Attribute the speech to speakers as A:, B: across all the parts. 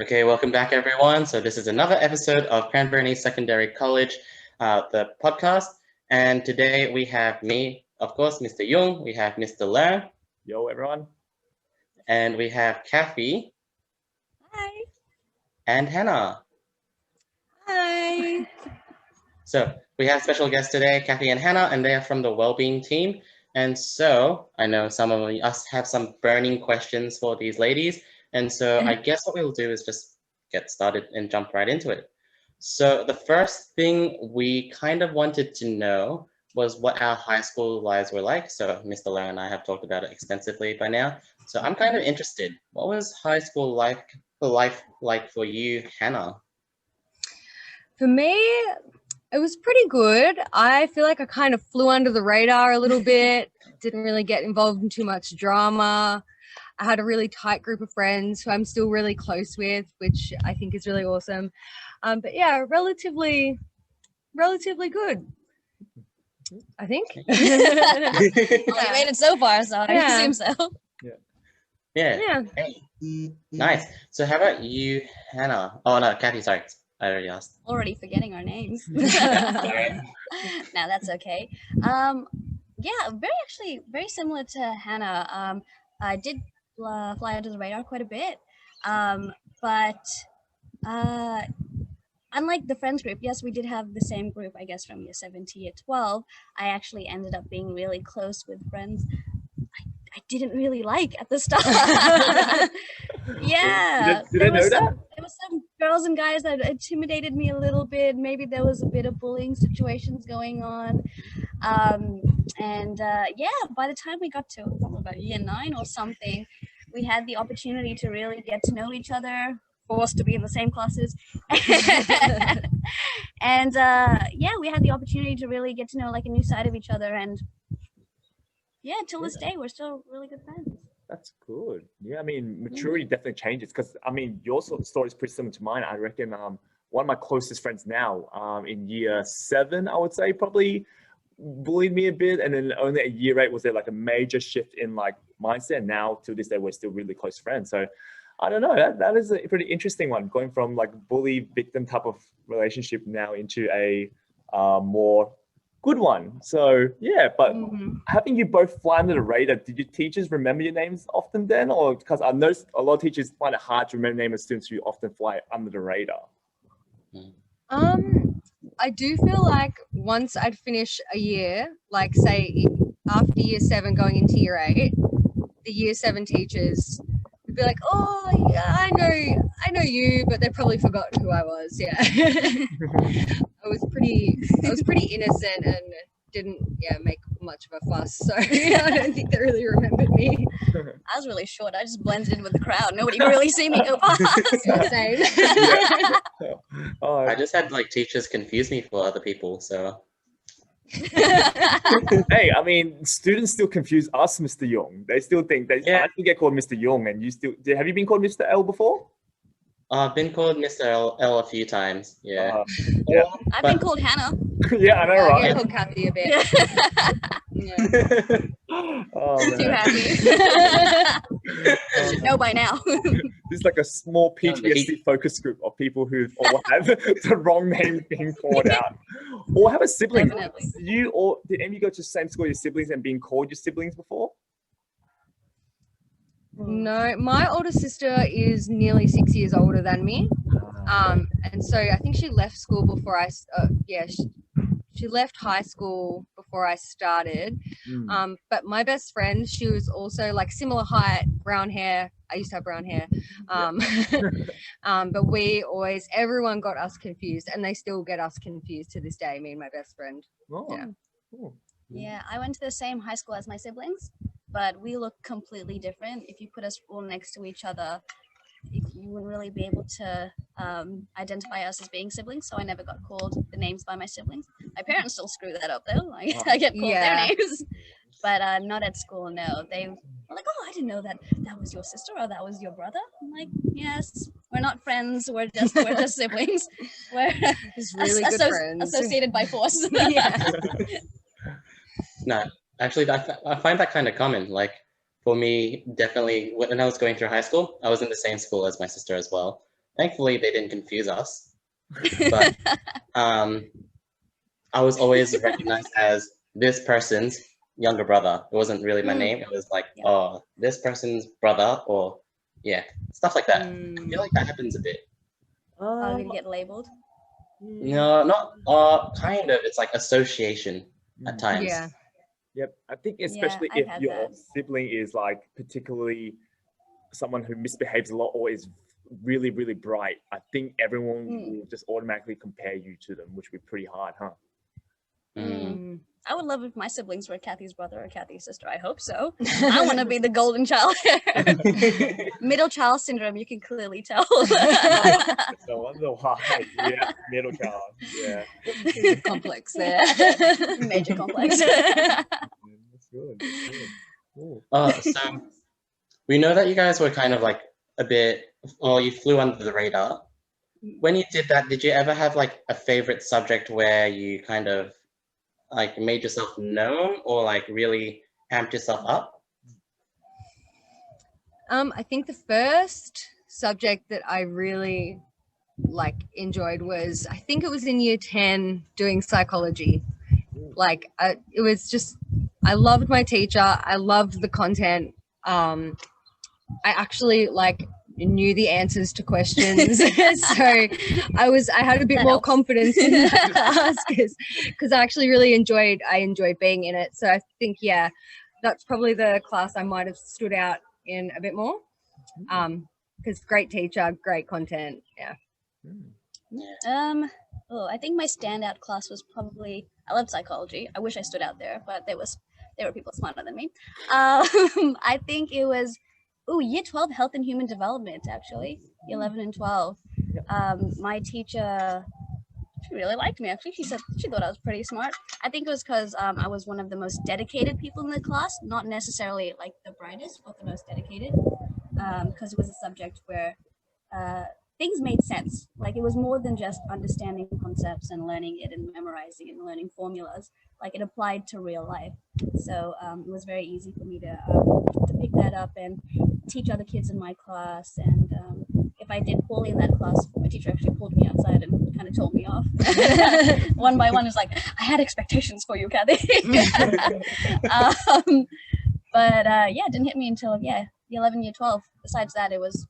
A: Okay, welcome back everyone. So this is another episode of Cranbourne Secondary College, the podcast. And today we have me, of course, Mr. Jung. We have Mr. Leung.
B: Yo, everyone.
A: And we have Cathy.
C: Hi.
A: And Hannah.
C: Hi.
A: So we have special guests today, Cathy and Hannah, and they are from the Wellbeing team. And so I know some of us have some burning questions for these ladies. And so I guess what we'll do is just get started and jump right into it. So the first thing we kind of wanted to know was what our high school lives were like. So Mr. Leung and I have talked about it extensively by now. So I'm kind of interested. What was high school life like for you, Hannah?
C: For me, it was pretty good. I feel like I kind of flew under the radar a little bit, didn't really get involved in too much drama. I had a really tight group of friends who I'm still really close with, which I think is really awesome. But yeah, relatively good, I think.
D: Well, you made it so far, so I assume so.
A: Yeah. Hey. Nice. So how about you, Hannah? Oh no, Cathy, sorry. I already asked.
D: Already forgetting our names.
A: Sorry.
D: No, that's okay. Yeah, very similar to Hannah. I did fly under the radar quite a bit, but unlike the friends group, yes, we did have the same group, I guess, from year 7 to year 12. I actually ended up being really close with friends I didn't really like at the start. Yeah.
B: Did I know that?
D: There were some girls and guys that intimidated me a little bit. Maybe there was a bit of bullying situations going on. Yeah, by the time we got to about year 9 or something, we had the opportunity to really get to know each other, forced to be in the same classes. And yeah, we had the opportunity to really get to know like a new side of each other. And yeah, till this day, we're still really good friends.
B: That's good. Yeah, I mean, maturity definitely changes because, I mean, your sort of story is pretty similar to mine. I reckon one of my closest friends now in year 7, I would say, probably bullied me a bit. And then only at year 8 was there like a major shift in like mindset. Now to this day, we're still really close friends. So I don't know, that is a pretty interesting one, going from like bully victim type of relationship now into a more good one. So yeah, but having you both fly under the radar, did your teachers remember your names often then? Or because I noticed a lot of teachers find it hard to remember the name of students who often fly under the radar.
C: I do feel like once I'd finish a year, like say after year 7 going into year 8, the year 7 teachers would be like, oh yeah, I know you, but they probably forgot who I was. Yeah. I was pretty innocent and didn't make much of a fuss, so I don't think they really remembered me.
D: I was really short. I just blended in with the crowd. Nobody could really see me go past.
C: Yeah, same.
A: I just had like teachers confuse me for other people, so.
B: Hey, I mean, students still confuse us, Mr. Jung. They still think I still get called Mr. Jung, and you still. Have you been called Mr. L before?
A: I've been called Mr. L a few times. Yeah.
B: Yeah.
D: I've been called Hannah.
B: Yeah, I know, right?
C: I get called Cathy a bit. Yeah.
B: Oh,
D: Too
B: man.
D: happy. Should know by now.
B: This is like a small PTSD focus group of people who all have the wrong name being called out, or have a sibling.
D: Definitely.
B: Did any of you go to the same school as your siblings and being called your siblings before?
C: No, my older sister is nearly 6 years older than me, and so I think she left school before she left high school before I started. But my best friend, she was also like similar height, brown hair. I used to have brown hair. But everyone got us confused, and they still get us confused to this day, me and my best friend.
B: Oh,
C: yeah.
B: Cool.
D: Yeah, I went to the same high school as my siblings, but we look completely different. If you put us all next to each other, you wouldn't really be able to identify us as being siblings, so I never got called the names by my siblings. My parents still screw that up though. I get called their names, but not at school. No, they were like, "Oh, I didn't know that was your sister or that was your brother." I'm like, "Yes, we're not friends. We're just siblings. We're
C: just really good friends,
D: associated by force."
A: No, actually, I find that kind of common. Like for me, definitely when I was going through high school, I was in the same school as my sister as well. thankfully they didn't confuse us. But I was always recognized as this person's younger brother. It wasn't really my name. It was like,
D: Yeah.
A: oh, this person's brother, or yeah, stuff like that. I feel like that happens a bit.
D: How did you get labeled?
A: No, not kind of. It's like association at times.
C: Yeah.
B: Yep. I think especially
D: I've
B: if
D: had
B: your
D: that.
B: sibling is like particularly someone who misbehaves a lot or is really, really bright, I think everyone will just automatically compare you to them, which would be pretty hard, huh?
D: I would love if my siblings were Cathy's brother or Cathy's sister. I hope so. I want to be the golden child. Middle child syndrome, you can clearly tell.
B: No wonder why. Yeah, middle child. Yeah.
C: Complex there.
D: Major complex.
B: That's good. That's good. Cool.
A: So we know that you guys were kind of like a bit, or you flew under the radar. When you did that, did you ever have like a favorite subject where you kind of like made yourself known or like really amped yourself up?
C: I think the first subject that I really like enjoyed was, I think it was in year 10 doing psychology. Like it was just, I loved my teacher. I loved the content. I actually like knew the answers to questions. So I had a bit more confidence in that class because I actually really enjoyed being in it. So I think, yeah, that's probably the class I might have stood out in a bit more. Because great teacher, great content. Yeah.
D: I think my standout class was probably, I loved psychology. I wish I stood out there, but there were people smarter than me. I think it was year 12 health and human development, actually. 11 and 12. My teacher, she really liked me, actually. She said she thought I was pretty smart. I think it was because I was one of the most dedicated people in the class, not necessarily like the brightest, but the most dedicated, because it was a subject where things made sense. Like it was more than just understanding concepts and learning it and memorizing and learning formulas. Like it applied to real life. So it was very easy for me to pick that up and teach other kids in my class. And if I did poorly in that class, my teacher actually pulled me outside and kind of told me off. One by one, is like, I had expectations for you, Cathy. But it didn't hit me until year 11, year 12. Besides that, it was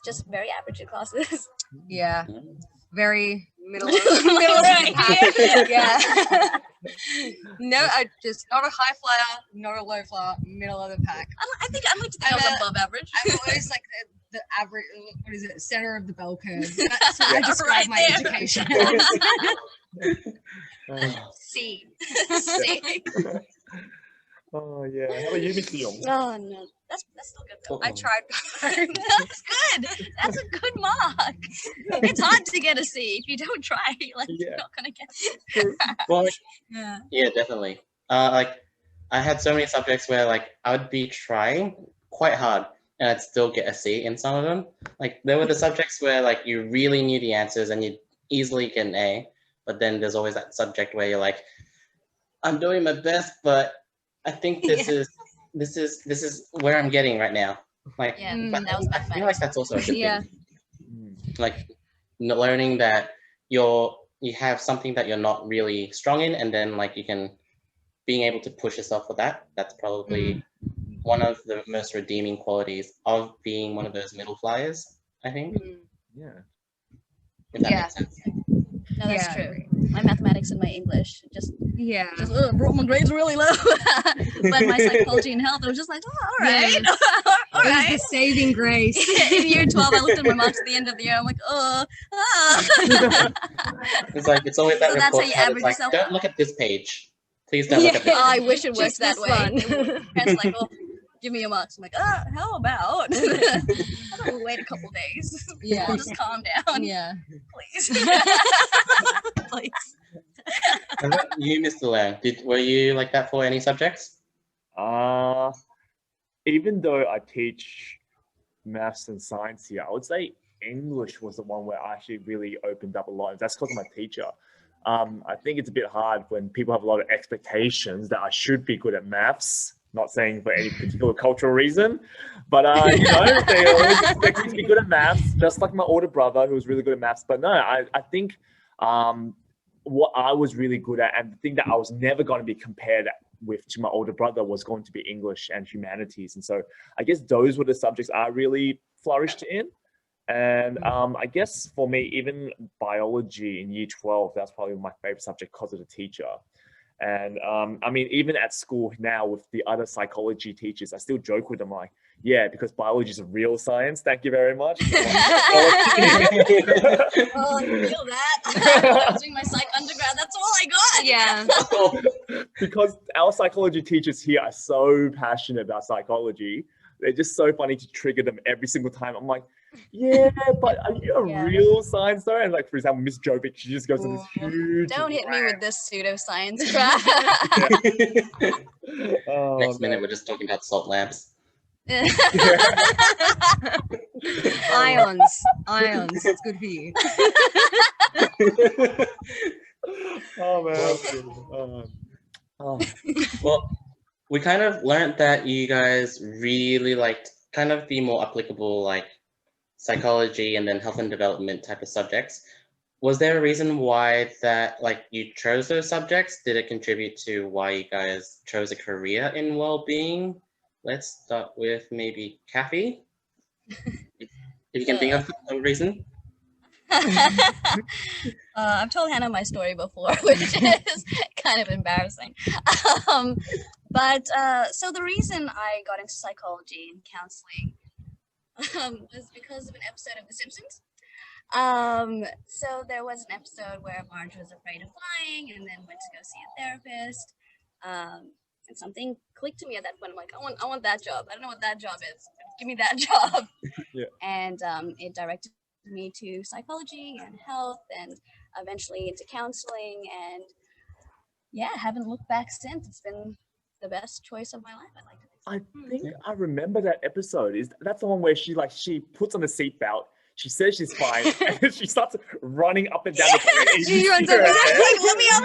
D: just very average classes.
C: Yeah. Very middle
D: Right.
C: Yeah. No, I just not a high flyer, not a low flyer, middle of the pack.
D: I think I like to think I was above average.
C: I'm always like the average, what is it, center of the bell curve. That's how I describe my education. C. C.
B: Oh yeah. How about you, Mr. Young?
D: Oh no, that's still good though.
C: I tried.
D: That's good. That's a good mark. It's hard to get a C if you don't try. You're not gonna get it.
A: Well,
C: Yeah,
A: definitely. Like I had so many subjects where like I would be trying quite hard and I'd still get a C in some of them. Like there were the subjects where like you really knew the answers and you'd easily get an A, but then there's always that subject where you're like, I'm doing my best, but I think this is where I'm getting right now. Like, but
D: that was
A: I feel like that's also a good
C: Yeah.
A: thing. Like learning that you have something that you're not really strong in, and then like being able to push yourself for that. That's probably one of the most redeeming qualities of being one of those middle flyers, I think.
B: Yeah.
A: If that makes sense.
D: No, that's true. My mathematics and my English just brought my grades really low. But my psychology and health, I was just like, all right.
C: Yeah.
D: All right.
C: It was the saving grace.
D: In year 12, I looked at my marks at the end of the year. I'm like,
A: It's like it's always that
D: So that's how
A: report
D: you
A: card.
D: average
A: It's like,
D: yourself
A: don't
D: out.
A: look at this page. Please don't look at this.
D: Oh, I wish it worked
C: Just
D: that
C: this
D: way.
C: one.
D: Parents like, give me your marks. I'm like, how about? How about we wait a couple days?
C: Yeah.
D: We'll just calm down.
C: Yeah.
D: Please. Please.
A: And what you, Mr. Lam, were you like that for any subjects?
B: Even though I teach maths and science here, I would say English was the one where I actually really opened up a lot. That's because of my teacher. I think it's a bit hard when people have a lot of expectations that I should be good at maths not saying for any particular cultural reason, but you know, they always expect me to be good at maths, just like my older brother who was really good at maths. But no, I think what I was really good at, and the thing that I was never going to be compared with to my older brother, was going to be English and humanities. And so I guess those were the subjects I really flourished in. And I guess for me, even biology in year 12, that's probably my favorite subject because of the teacher. And I mean, even at school now with the other psychology teachers, I still joke with them like, yeah, because biology is a real science. Thank you very much.
D: Oh, I feel that. When I was doing my psych undergrad, that's all I got.
C: Yeah.
B: Because our psychology teachers here are so passionate about psychology. They're just so funny to trigger them every single time. I'm like, yeah, but are you a real science though? And like, for example, Miss Jovic, she just goes on this huge
D: Don't hit me with this pseudoscience crap.
A: Next minute, we're just talking about salt lamps.
C: Ions. It's good for you.
B: Oh man.
A: Well, we kind of learned that you guys really liked kind of the more applicable, like psychology and then health and development type of subjects. Was there a reason why that, like, you chose those subjects? Did it contribute to why you guys chose a career in well-being? Let's start with maybe Cathy. If you can think of a reason.
D: I've told Hannah my story before, which is kind of embarrassing. So the reason I got into psychology and counseling was because of an episode of The Simpsons. So there was an episode where Marge was afraid of flying and then went to go see a therapist. And something clicked to me at that point. I'm like, I want that job. I don't know what that job is. Give me that job.
B: Yeah.
D: And it directed me to psychology and health and eventually into counseling. And yeah, haven't looked back since. It's been the best choice of my life, I'd like to think.
B: I think I remember that episode. That's the one where she puts on the seatbelt. She says she's fine, and then she starts running up and down the street.
C: She runs up.
D: Let me up.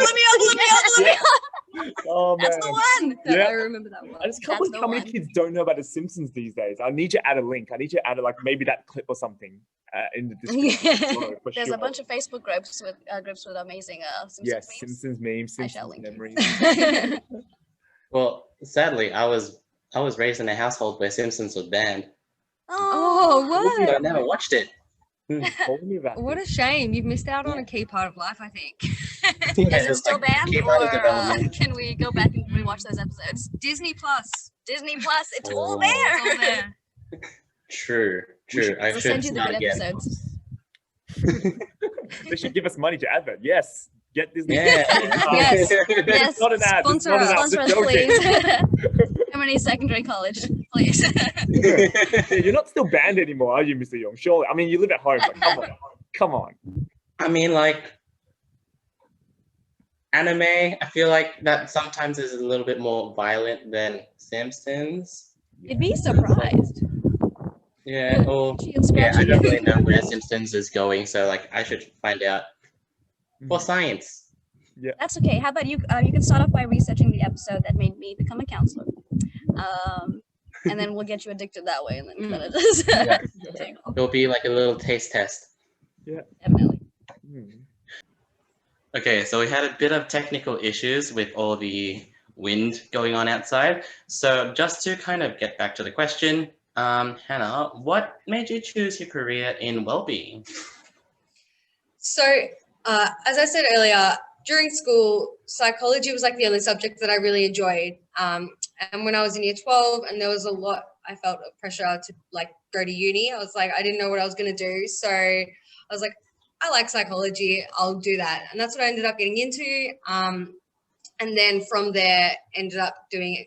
B: Oh man,
D: That's the one.
B: Yeah.
C: I remember that one.
B: I just can't
D: That's
B: believe
D: the
B: how many
D: one.
B: kids don't know about The Simpsons these days. I need you to add a link. I need you to add like maybe that clip or something in the description. below, for
D: There's
B: sure.
D: a bunch of Facebook groups with amazing Simpsons
B: Yes,
D: memes.
B: Simpsons memes,
D: I shall
B: Simpsons
D: link
B: memories.
A: Well, sadly, I was raised in a household where Simpsons was banned.
C: Oh,
A: So I
C: what?
A: never watched it.
B: Told me about
C: What a shame. You've missed out on a key part of life, I think.
D: Is it still banned,
A: keep out of
D: or
A: development.
D: can we go back and rewatch those episodes?
C: Disney Plus.
D: Disney Plus, it's all
A: Oh.
D: there.
C: It's all there.
A: True. I
D: We'll
A: should
D: send you the
A: start
D: good
A: again.
D: episodes.
B: They should give us money to advert. Yes, get Disney.
A: Yeah.
D: Yes.
B: It's
D: Yes.
B: not an ad. It's
C: Sponsor
B: not an
C: us.
B: ad.
D: Sponsor us,
B: Just joking.
D: please. Emily Secondary College, please.
B: You're not still banned anymore, are you, Mr. Young? Surely. I mean, you live at home, but come on.
A: I mean, like, anime, I feel like that sometimes is a little bit more violent than Simpsons.
C: You'd be surprised.
A: Yeah, or yeah, I don't really know where Simpsons is going, so like I should find out for science.
D: That's okay. How about you? You can start off by researching the episode that made me become a counselor, and then we'll get you addicted that way, and then kind of just take off.
A: It'll be like a little taste test.
D: Definitely.
A: Okay, so we had a bit of technical issues with all the wind going on outside. So just to kind of get back to the question, Hannah, what made you choose your career in wellbeing?
C: So, as I said earlier, during school, psychology was like the only subject that I really enjoyed. And when I was in year 12 and there was a lot, I felt of pressure to like go to uni. I was like, I didn't know what I was going to do. So I was like, I like psychology, I'll do that. And that's what I ended up getting into. And then from there, ended up doing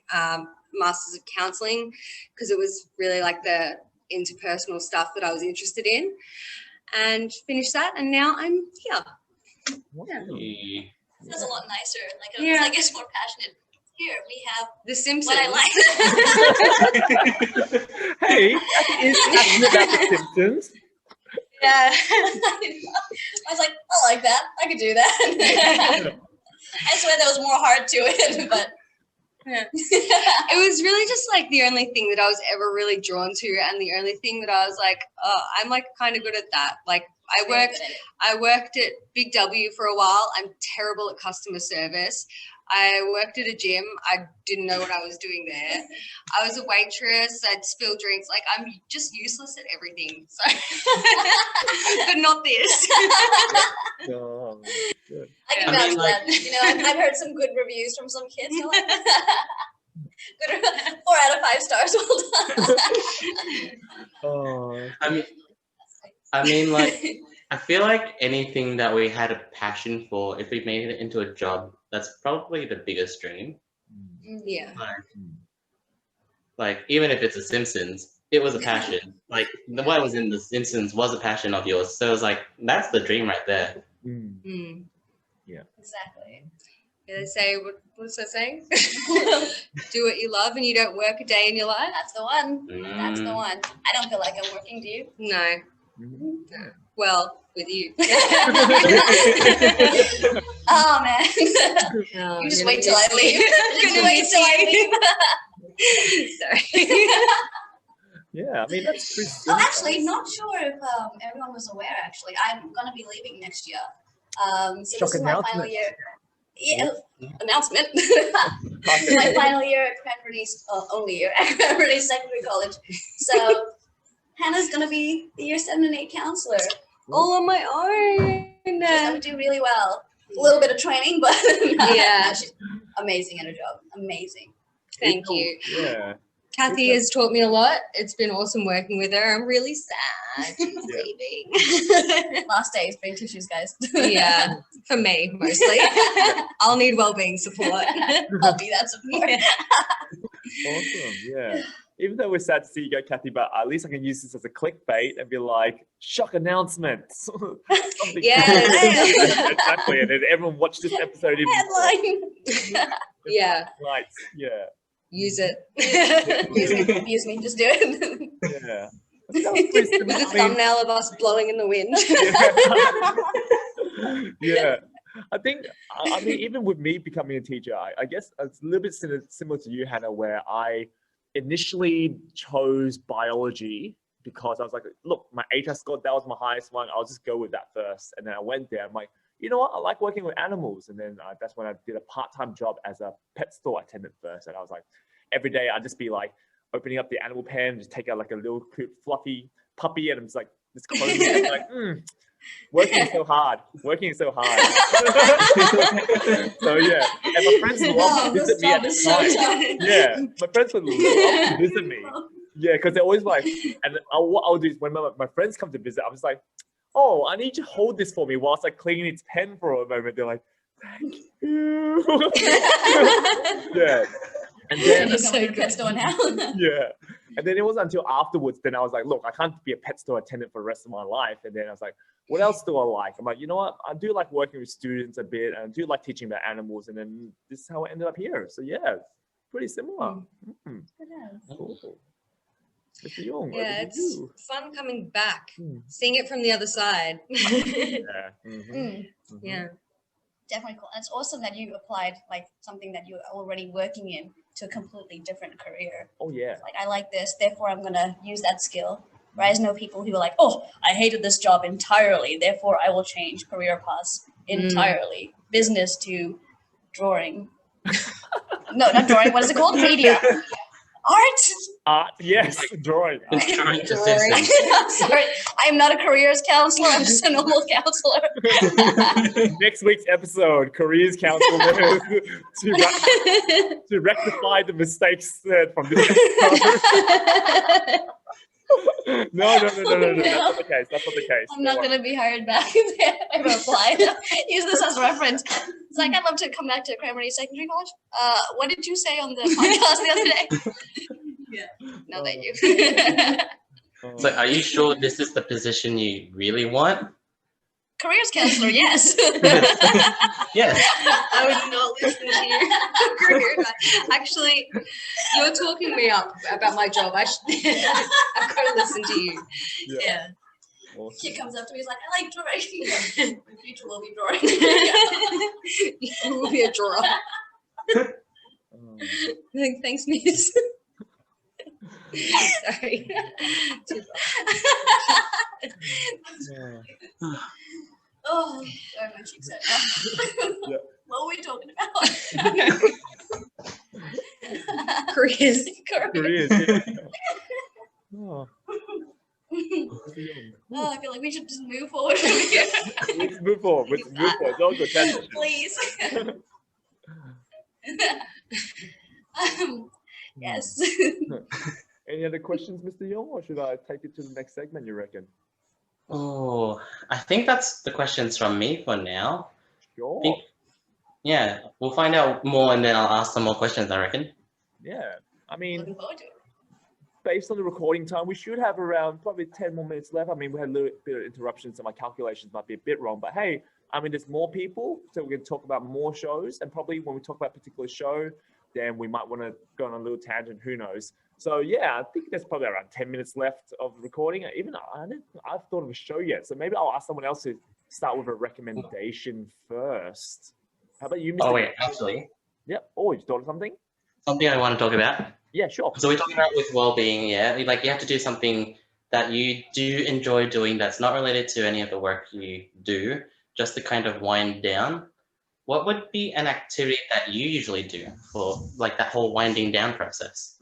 C: Masters of Counselling because it was really like the interpersonal stuff that I was interested in, and finished that. And now I'm here.
A: Hey.
D: That's a lot nicer. Like,
C: Yeah.
D: I guess more passionate. Here we have
C: The Simpsons.
D: what I like.
B: Hey, Cathy is passionate about The Simpsons.
D: Yeah. I was like, I like that. I could do that. I swear there was more heart to it, but
C: It was really just like the only thing that I was ever really drawn to, and the only thing that I was like, oh, I'm like kind of good at that. Like I worked at Big W for a while. I'm terrible at customer service. I worked at a gym. I didn't know what I was doing there. I was a waitress. I'd spill drinks. Like, I'm just useless at everything. So, but not this.
B: Oh, good.
D: I can vouch for that. You know, I've heard some good reviews from some kids. They're like, good, 4 out of 5 stars. Well done.
B: Oh,
A: I mean, like, I feel like anything that we had a passion for, if we made it into a job, that's probably the biggest dream.
C: Yeah.
A: Like even if it's a Simpsons, it was a passion. Like what was in the Simpsons was a passion of yours. So it was like, that's the dream right there.
B: Yeah.
D: Exactly.
C: Yeah, they say, what's that saying? Do what you love and you don't work a day in your life.
D: That's the one. That's the one. I don't feel like I'm working, do you?
C: No. No. Well, with you.
D: Oh man. You just wait till I leave. Just wait till I leave.
C: Sorry.
B: Yeah, I mean that's pretty
D: Oh, actually, not sure if everyone was aware. Actually, I'm gonna be leaving next year. So this is my final year. Yeah, announcement. My final year at Cranberry, only year at Cranberry Secondary College. So Hannah's gonna be the year 7 and 8 counselor.
C: All on my own.
D: She's gonna do really well. A little bit of training, but
C: yeah,
D: she's amazing at her job. Amazing.
C: Thank you.
B: Yeah.
C: Kathy has taught me a lot. It's been awesome working with her. I'm really sad she's leaving.
D: Last day is big tissues, guys.
C: Yeah, for me mostly. I'll need well-being support.
D: I'll be that support.
B: Awesome. Yeah. Even though we're sad to see you go, Cathy, but at least I can use this as a clickbait and be like, shock announcements.
C: Yeah.
B: Exactly. And then everyone watch this episode.
D: Headline.
C: Yeah.
B: Right. Yeah.
C: Use it.
D: Use me. Just do it.
B: Yeah. With
C: a thumbnail of us blowing in the wind.
B: Yeah. I mean, even with me becoming a teacher, I guess it's a little bit similar to you, Hannah, where I initially chose biology because I was like, look, my ATAS score, that was my highest one. I'll just go with that first. And then I went there. I'm like, you know what? I like working with animals. And then that's when I did a part-time job as a pet store attendant first. And I was like, every day I'd just be like opening up the animal pen and just take out like a little cute fluffy puppy. And I'm just like, this combing it. Like, working so hard. So yeah, and my friends would love to visit me at the time. Yeah, my friends would love to visit me. Yeah, because they're always like, and what I'll do is when my friends come to visit, I'm just like, oh, I need you to hold this for me whilst I clean its pen for a moment. They're like, thank you. Yeah. And then
D: You're going to pet store now.
B: Yeah. And then it wasn't until afterwards, then I was like, look, I can't be a pet store attendant for the rest of my life. And then I was like, what else do I like? I'm like, you know what? I do like working with students a bit, and I do like teaching about animals. And then this is how I ended up here. So yeah, pretty similar. Cool. Mr. Young,
C: yeah, it's fun coming back, seeing it from the other side.
B: Yeah.
C: Yeah.
D: Definitely cool. And it's awesome that you applied like something that you're already working in to a completely different career.
B: Oh yeah.
D: Like, I like this, therefore I'm gonna use that skill. Whereas I know people who are like, oh, I hated this job entirely, therefore I will change career paths entirely. Business to drawing. No, not drawing. What is it called? Media. Art?
B: Yes, drawing.
A: Drawing to
D: Sorry.
A: Simpsons.
D: Sorry, I am not a careers counselor. I'm just a normal counselor.
B: Next week's episode, careers counselor to rectify the mistakes from this episode. No. That's not the case. That's not the case.
D: I'm not going to be hired back if I ever applied. Use this as reference. It's like, I'd love to come back to Cranberry Secondary College. What did you say on the podcast the other day? Yeah. No, thank you.
A: So are you sure this is the position you really want?
D: Careers counselor, yes.
A: Yes.
C: I would not listen to you. Actually, you're talking me up about my job. I've got to listen to you. Yeah.
B: Awesome.
D: Kid comes up to me, he's like, I like drawing. My future will be drawing.
C: You will be a drawer. Like, thanks, miss. Sorry.
D: Oh, sorry, my cheeks hurt.
B: Yeah.
D: What were we talking about?
C: Careers.
B: Careers. Yeah. Oh.
D: Oh, I feel like we should just move forward from here.
B: Let's move forward. Let's move forward. That was a transition.
D: Please. Yes.
B: Any other questions, Mr. Young, or should I take it to the next segment, you reckon?
A: Oh, I think that's the questions from me for now.
B: Sure.
A: Yeah, we'll find out more and then I'll ask some more questions, I reckon.
B: Yeah. I mean,
D: Looking forward to it.
B: based on the recording time, we should have around probably 10 more minutes left. I mean, we had a little bit of interruptions, so my calculations might be a bit wrong. But hey, I mean, there's more people, so we can talk about more shows. And probably when we talk about a particular show, then we might want to go on a little tangent. Who knows? So yeah, I think there's probably around 10 minutes left of recording. Even I've thought of a show yet, so maybe I'll ask someone else to start with a recommendation first. How about you, Mr.
A: Oh wait, actually,
B: Yep. Oh, you thought of something?
A: something I want to talk about.
B: Yeah, sure.
A: So we're talking about with well-being, yeah? Like you have to do something that you do enjoy doing that's not related to any of the work you do, just to kind of wind down. What would be an activity that you usually do for like that whole winding down process?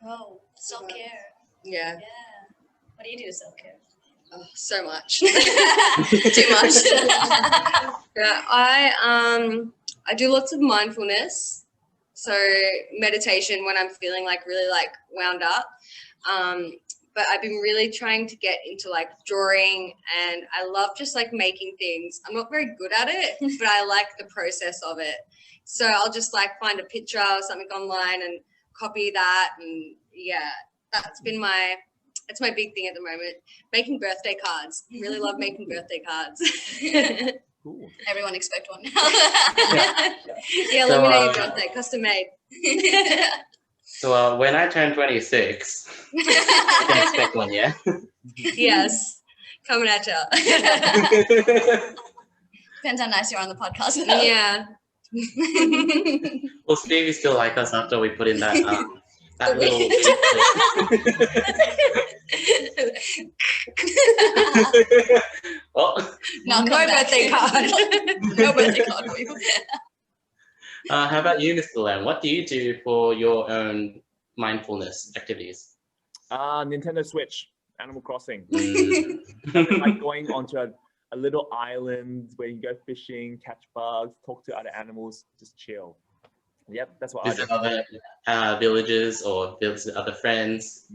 D: Oh, self-care.
C: Yeah.
D: Yeah. What do you do to self-care?
C: Oh, so much. Too much. Yeah, I do lots of mindfulness. So meditation when I'm feeling like really like wound up. But I've been really trying to get into like drawing, and I love just like making things. I'm not very good at it, but I like the process of it. So I'll just like find a picture or something online and copy that. And yeah, it's my big thing at the moment. Making birthday cards. Really love making birthday cards.
B: Cool.
D: Everyone expect one now.
C: Yeah, let me know your birthday, custom made.
A: So when I turn 26, you can expect one, yeah?
C: Yes, coming at you.
D: Depends how nice you are on the podcast.
C: Yeah.
A: Will Stevie still like us after we put in that little... Oh,
D: No
C: birthday card.
D: No birthday card for you.
A: how about you, Mr. Lam? What do you do for your own mindfulness activities?
B: Nintendo Switch, Animal Crossing.
A: Mm.
B: Like going onto a little island where you go fishing, catch bugs, talk to other animals, just chill. Yep, that's what I do.
A: Visit other villages or visit other friends.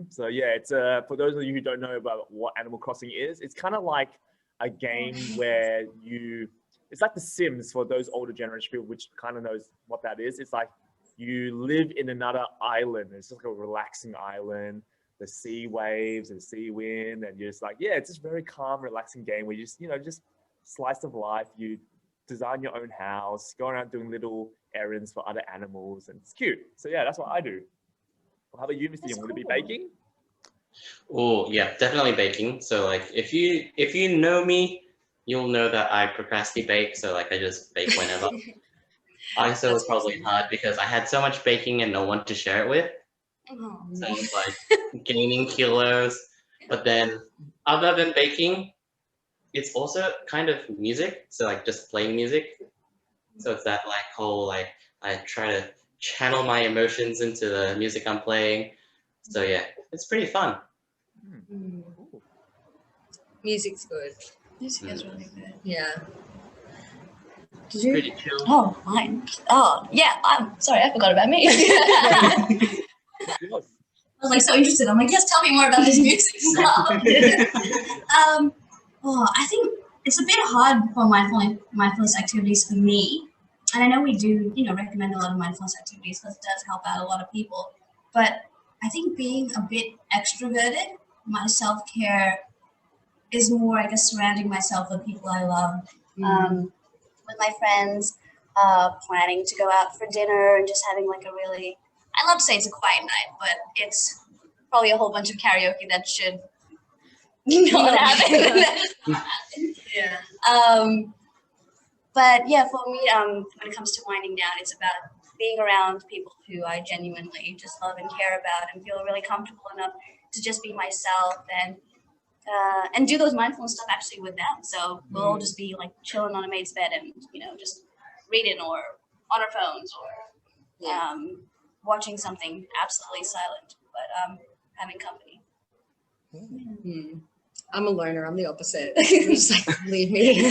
B: So yeah, it's for those of you who don't know about what Animal Crossing is, it's kind of like a game where it's like The Sims for those older generation people, which kind of knows what that is. It's like you live in another island. It's just like a relaxing island. The sea waves and sea wind, and you're just like, yeah, it's just very calm, relaxing game where you just, just slice of life. You design your own house, go around doing little errands for other animals, and it's cute. So yeah, that's what I do. Well, how about you, Mr. Young? Would it be baking?
A: Oh yeah, definitely baking. So like if you know me, you'll know that I procrastinate bake. So like I just bake whenever. ISO was probably hard because I had so much baking and no one to share it with.
D: Oh.
A: So I was like gaining kilos. But then other than baking, it's also kind of music. So like just playing music. So it's that like whole like I try to channel my emotions into the music I'm playing. So yeah, it's pretty fun.
C: Music's good.
D: Music is really good.
C: Yeah.
A: It's pretty chill.
D: Oh, mine. Oh, yeah. I'm sorry, I forgot about me. I was like so interested. I'm like, yes, tell me more about this music stuff. I think it's a bit hard for mindfulness activities for me. And I know we do, recommend a lot of mindfulness activities because it does help out a lot of people. But I think being a bit extroverted, my self-care is more, I guess, surrounding myself with people I love, with my friends, planning to go out for dinner and just having like a really, I love to say it's a quiet night, but it's probably a whole bunch of karaoke that should not happen.
C: Yeah.
D: But yeah, for me, when it comes to winding down, it's about being around people who I genuinely just love and care about and feel really comfortable enough to just be myself and do those mindfulness stuff actually with them. So we'll all just be like chilling on a mate's bed and, you know, just reading or on our phones or watching something absolutely silent, but having company.
C: I'm a loner. I'm the opposite. Just like, leave me.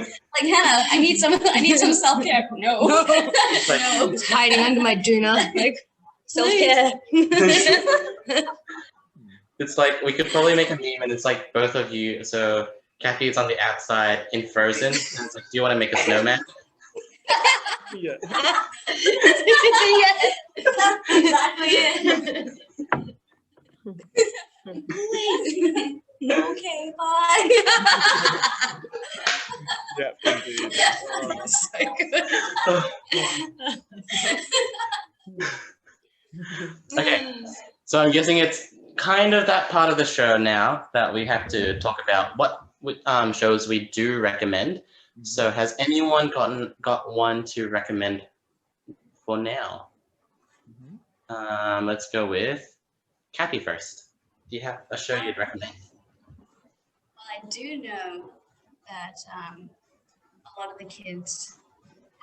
D: Like, Hannah, I need some self-care. No.
C: No. Just hiding under my doona. Like, self-care.
A: It's like we could probably make a meme, and it's like both of you. So Cathy is on the outside in Frozen. And it's like, do you want to make a snowman?
B: Yeah.
D: Yes, that's exactly it. Okay, bye.
B: Yeah, indeed.
C: So good.
A: Okay, so I'm guessing it's kind of that part of the show now that we have to talk about what shows we do recommend. So has anyone got one to recommend for now? Let's go with Cathy first. Do you have a show you'd recommend?
D: Well, I do know that a lot of the kids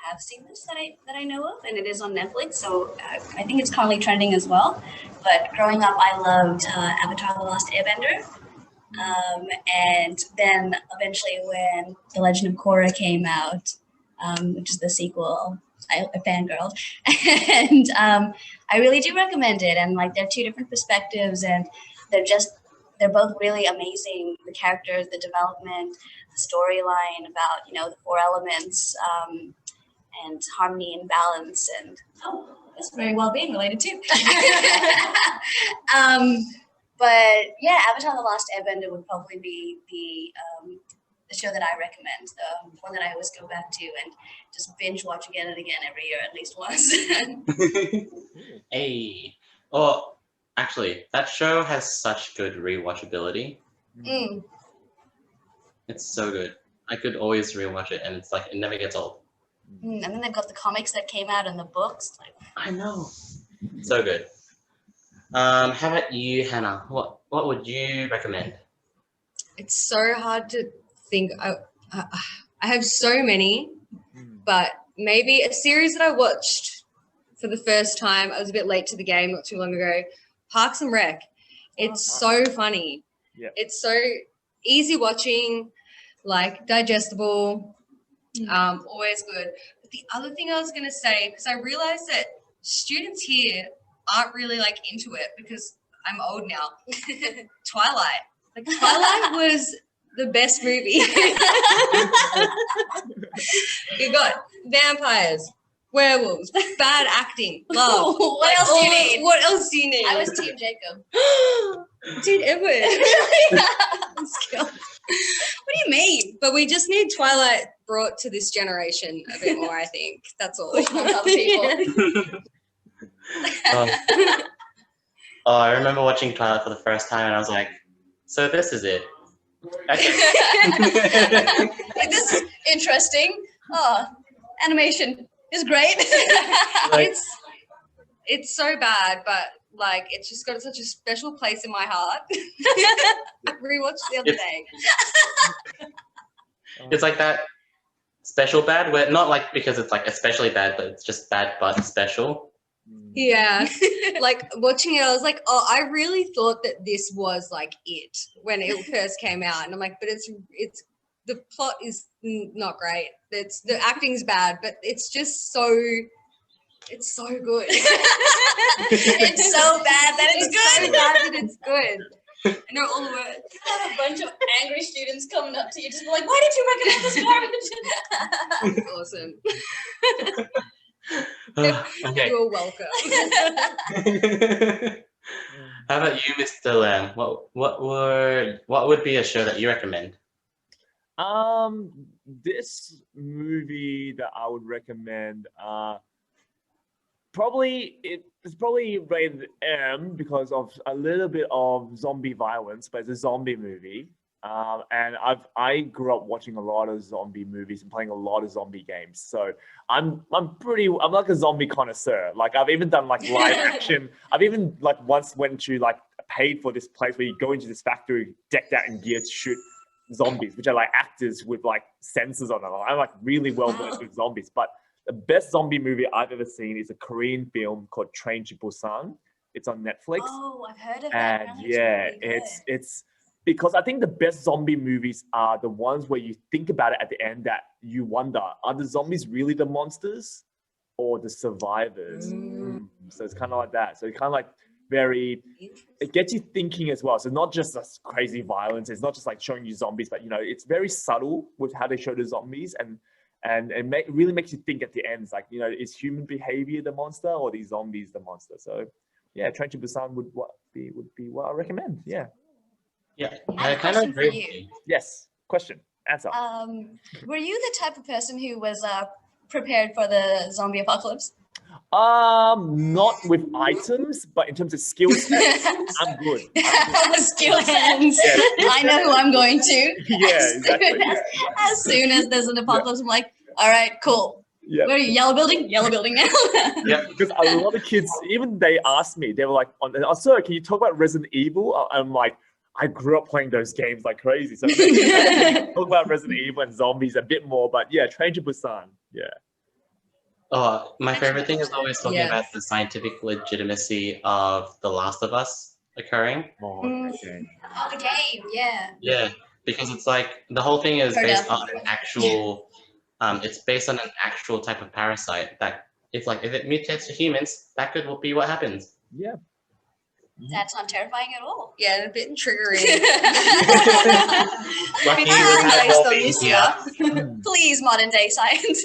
D: have seen this that I know of, and it is on Netflix. So I think it's currently trending as well. But growing up, I loved Avatar: The Last Airbender. And then eventually when The Legend of Korra came out, which is the sequel, I fangirled. And I really do recommend it. And like, they're two different perspectives, and they're both really amazing. The characters, the development, the storyline about, you know, the four elements, and harmony and balance, and that's very well-being related too. But yeah, Avatar: The Last Airbender would probably be the show that I recommend, the one that I always go back to and just binge watch again and again every year at least once.
A: Hey, oh, actually, that show has such good rewatchability. It's so good. I could always rewatch it, and it's like it never gets old.
D: And then they've got the comics that came out and the books. Like,
A: I know, so good. How about you, Hannah? What would you recommend?
C: It's so hard to think. I have so many, but maybe a series that I watched for the first time. I was a bit late to the game not too long ago. Parks and Rec. It's so funny.
B: Yeah.
C: It's so easy watching, like digestible, always good. But the other thing I was going to say, because I realized that students here aren't really like into it because I'm old now. Twilight. Like, Twilight was the best movie. You got vampires, werewolves, bad acting, love.
D: What else do you need?
C: What else do you need?
D: I was Team Jacob.
C: Dude, Edward.
D: What do you mean?
C: But we just need Twilight brought to this generation a bit more, I think. That's all.
D: Push on other people.
A: I remember watching Twilight for the first time, and I was like, so this is it.
D: Like, this is interesting. Oh, animation is great.
A: Like,
C: it's so bad, but like, it's just got such a special place in my heart. I rewatched the other day.
A: it's like that special bad, where not like because it's like especially bad, but it's just bad but special.
C: Yeah, like watching it, I was like, oh, I really thought that this was like it when it first came out, and I'm like, but it's the plot is not great. The acting's bad, but it's just it's so good.
D: It's so bad that it's good.
C: So bad that it's good. I know all the words.
D: A bunch of angry students coming up to you, just be like, "Why did you recommend this garbage?"
C: Awesome.
A: Okay.
C: You're welcome.
A: How about you, Mr. Lam? What would be a show that you recommend?
B: This movie that I would recommend, it's probably rated M because of a little bit of zombie violence, but it's a zombie movie. And I grew up watching a lot of zombie movies and playing a lot of zombie games. So I'm like a zombie connoisseur. Like I've even done like live action. I've even like once went to like paid for this place where you go into this factory decked out in gear to shoot zombies, which are like actors with like sensors on them. I'm like really well versed with zombies. But the best zombie movie I've ever seen is a Korean film called Train to Busan. It's on Netflix.
D: Oh, I've heard of that.
B: And
D: Apparently
B: yeah,
D: really good.
B: it's because I think the best zombie movies are the ones where you think about it at the end that you wonder, are the zombies really the monsters or the survivors? So it's kind of like that. So it's kind of like it gets you thinking as well. So not just this crazy violence. It's not just like showing you zombies, but it's very subtle with how they show the zombies, and it really makes you think at the end. It's like, is human behavior the monster or these zombies the monster? So yeah, Train to Busan would be what I recommend. Yeah.
A: Yeah,
D: I have a
A: kind of
D: question for
A: agree
D: you.
A: with you.
B: Yes. Question. Answer.
D: Were you the type of person who was prepared for the zombie apocalypse?
B: Not with items, but in terms of skill sets, I'm good.
D: Skill sets.
B: Yeah.
D: I know who I'm going to.
B: Yeah, exactly.
D: As soon as there's an apocalypse, I'm like, all right, cool.
B: Yeah.
D: Where are you? Yellow building? Yellow building now.
B: Yeah, because a lot of kids, even they asked me, they were like, "Oh, sir, can you talk about Resident Evil?" I'm like, I grew up playing those games like crazy, so maybe talk about Resident Evil and zombies a bit more. But yeah, Train to Busan. Yeah.
A: Oh, my favorite thing is always talking
C: Yeah.
A: about the scientific legitimacy of The Last of Us occurring.
B: Oh, okay.
D: Oh, the game, yeah.
A: Yeah, because it's like the whole thing is
D: Heard
A: based
D: of.
A: on an actual. It's based on an actual type of parasite that if it mutates to humans, that could be what happens.
B: Yeah.
D: That's not terrifying at all.
C: Yeah, a bit triggering.
A: Lucky
C: It's
A: we
C: really
A: have
C: based on
A: Wellbeing
C: this
A: here.
C: stuff.
D: Please, modern day science.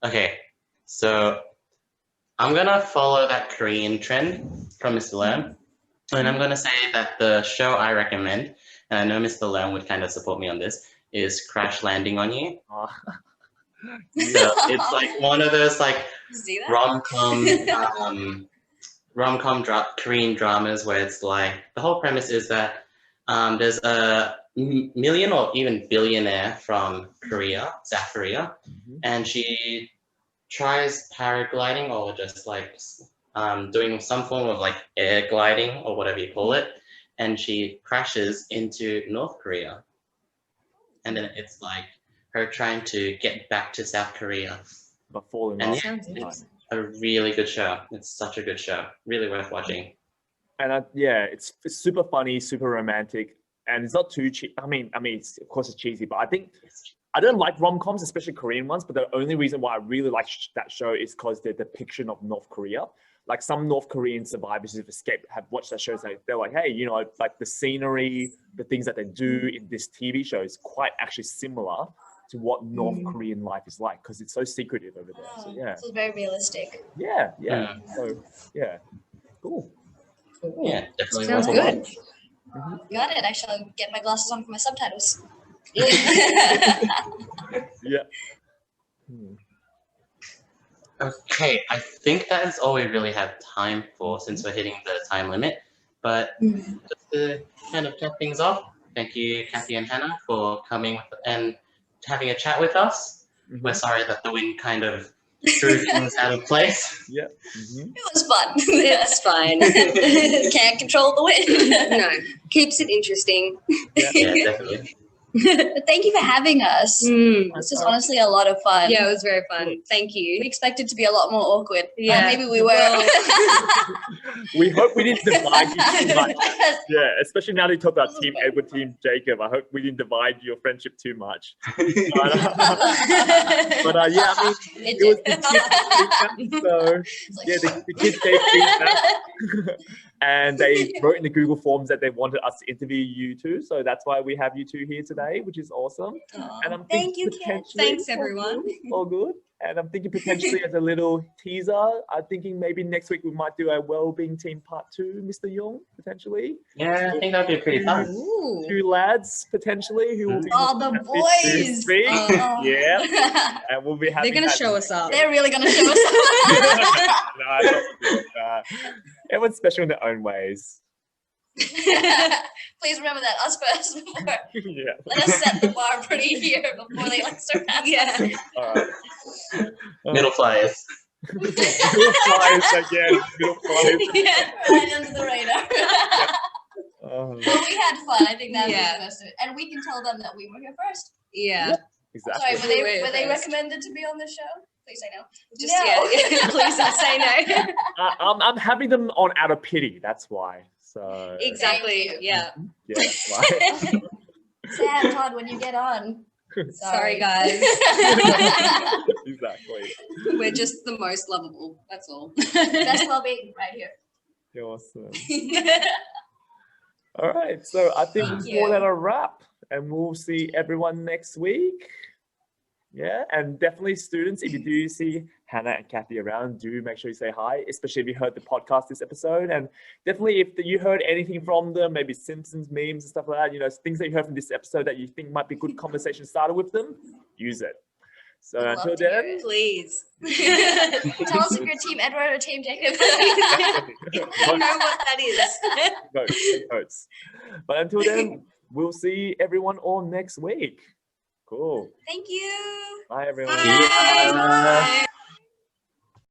A: Okay, so I'm gonna follow that Korean trend from Mr. Lam, and I'm gonna say that the show I recommend, and I know Mr. Lam would kind of support me on this, is Crash Landing on You.
B: Oh.
A: So it's like one of those like
D: See that?
A: rom-com Korean dramas where it's like the whole premise is that there's a million or even billionaire from Korea, South Korea, and she tries paragliding or just like doing some form of like air gliding or whatever you call it, and she crashes into North Korea, and then it's like her trying to get back to South Korea.
B: But falling
A: And
B: off.
C: Sounds
A: it's a really good show. It's such a good show. Really worth watching.
B: And it's super funny, super romantic, and it's not too cheap. I mean, of course it's cheesy, but I think I don't like rom-coms, especially Korean ones. But the only reason why I really like that show is because the depiction of North Korea. Like some North Korean survivors who've escaped have watched that show. So they're like, hey, like the scenery, the things that they do in this TV show is quite actually similar to what North Korean life is like, because it's so secretive over there. So yeah.
D: So it's very realistic.
B: Yeah. So yeah. Cool.
A: Yeah, definitely
C: Sounds
A: worth
C: good.
A: watching.
D: Got it. I shall get my glasses on for my subtitles.
B: Yeah.
A: Okay, I think that is all we really have time for since we're hitting the time limit. But just to kind of cap things off, thank you, Cathy and Hannah, for coming and having a chat with us. We're sorry that the wind kind of threw things out of place.
B: Yeah.
D: It was fun.
C: It's fine.
D: Can't control the wind.
C: No, keeps it interesting.
A: Yeah, definitely.
D: But thank you for having us. This is honestly a lot of fun.
C: Yeah, it was very fun. Thank you.
D: We expected to be a lot more awkward.
C: Yeah.
D: Maybe we were.
B: We hope we didn't divide you too much. Yeah, especially now that you talk about Team Edward, Team Jacob. I hope we didn't divide your friendship too much. But yeah, I mean, it was the kids' feedback, so yeah, the kids gave feedback. And they wrote in the Google Forms that they wanted us to interview you two. So that's why we have you two here today, which is awesome. And I'm
D: Thank
B: thinking
D: you, Kat.
B: potentially-
C: Thanks, everyone.
B: All good. And I'm thinking potentially as a little teaser, I'm thinking maybe next week we might do a Wellbeing Team Part 2, Mr. Young, potentially.
A: Yeah, I think that'd be pretty fun.
C: Ooh.
B: 2 lads, potentially, who will be
D: Oh, the
B: happy to
D: boys.
B: speak.
D: Oh.
B: Yeah. And we'll be happy.
C: They're going to show us up.
D: They're really going to show us.
B: No, everyone's special in their own ways.
D: Please remember that, us first. Before.
B: Yeah.
D: Let us set the bar pretty here before they like surpass us.
B: All right.
A: Middle flyers.
B: Middle flyers again. Middle flyers.
C: Yeah.
D: Right under the radar.
B: Oh,
D: But we had fun. I think that was
C: Yeah.
D: the best of it. And we can tell them that we were here first.
C: Yeah.
B: exactly.
D: Sorry,
C: We were
D: were they
C: first.
D: recommended to be on the show? Please say no.
C: Just,
D: No.
C: yeah. Please don't say no.
B: I'm having them on out of pity. That's why. So
C: Exactly. Yeah.
B: yeah, that's why.
D: Sad, Todd, when you get on.
C: Sorry, guys.
B: Exactly.
C: We're just the most lovable. That's all.
D: Best well-being right here.
B: Awesome. All right. So I think
D: Thank
B: we'll call
D: you.
B: that a wrap, and we'll see everyone next week. Yeah, and definitely students, if you do see Hannah and Cathy around, do make sure you say hi, especially if you heard the podcast this episode. And definitely if you heard anything from them, maybe Simpsons memes and stuff like that, things that you heard from this episode that you think might be good conversation starter with them, use it. So
D: Would love
B: until
D: to hear
B: then,
D: it.
C: Please.
D: Tell us if you're Team Edward or Team Jacob.
C: I know what that is.
B: votes. But until then, we'll see everyone all next week. Cool.
D: Thank you.
B: Bye, everyone.
A: Yeah.
C: Bye.